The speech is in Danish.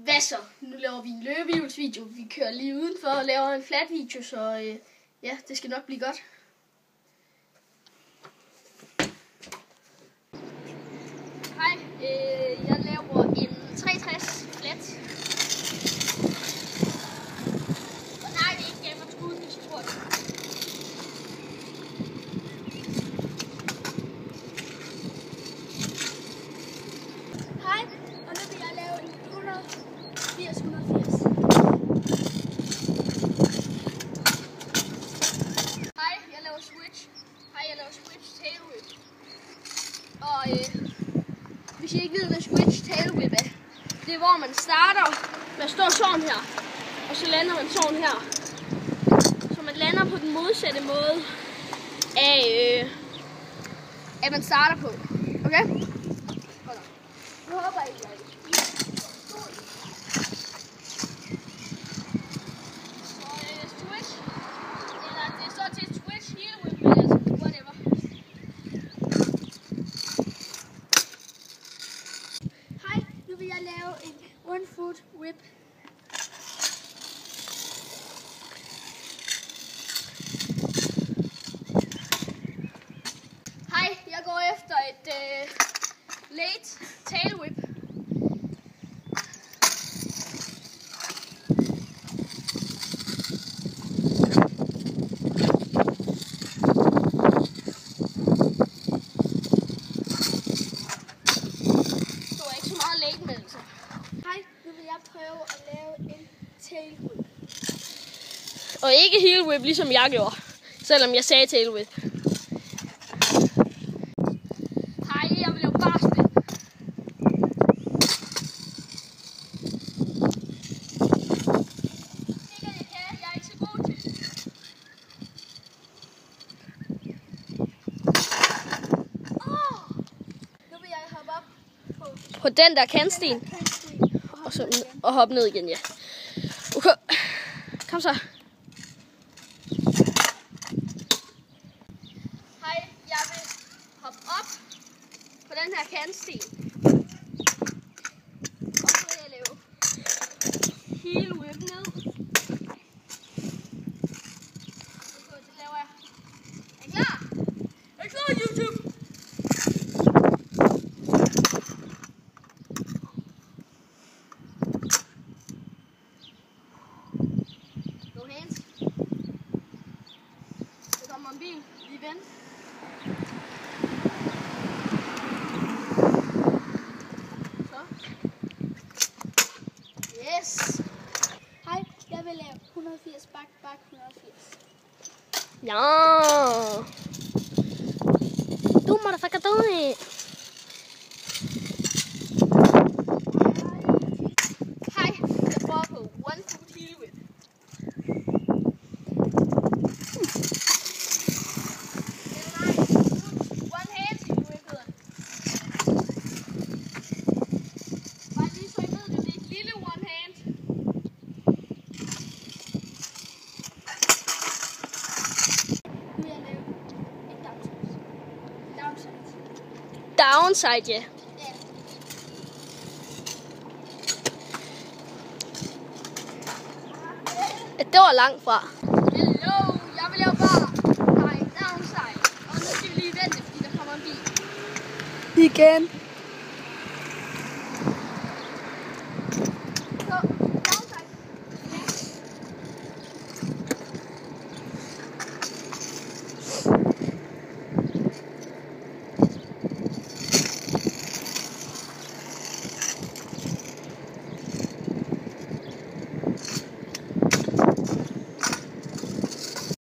Hvad så? Nu laver vi en løbehjulsvideo. Vi kører lige udenfor og laver en flat video, så ja, det skal nok blive godt. Hej, jeg laver en 63 flat. Og nej, det er ikke gammelt skud, hvis jeg tror det. Hej, og nu vil jeg lave en 180. Hej, jeg laver switch. Tail whip. Og hvis I ikke ved, hvad switch tail whip er, det er hvor man starter med at stå sådan her, og så lander man sådan her. Så man lander på den modsatte måde af at man starter på. Okay? Hold on. Nu håber jeg ikke, nu vil jeg lave en 1 foot whip. Hej, jeg går efter et late tail whip. Hej, nu vil jeg prøve at lave en tail whip. Og ikke heel whip, ligesom jeg gjorde, selvom jeg sagde tail whip. Hej, jeg vil lave barspil. Sikkert jeg kan, jeg er ikke så god til det. Nu vil jeg hoppe op På den der kantsten. Og hoppe ned igen, ja. Okay. Kom så. Hej, jeg vil hoppe op på den her kantsten. Og så vil jeg lave heel whip ned. Så laver jeg. Er I klar? Er I klar, YouTube? No hands. Så kommer en bil. Lige vent. Så. Yes. Hej, jeg vil lave 180 bak 180. Ja. Du motherfucker, do it. Hej, jeg prøver på 1 foot heel whip. One hand heel whip hedder det. Bare lige så I ved det, det er et lille one hand. Nu vil jeg lave et downside. Downside, ja. Ja. Det var langt fra. Hello, jeg vil lave bare downside. Og nu skal vi lige vente, fordi der kommer en bil. Igen.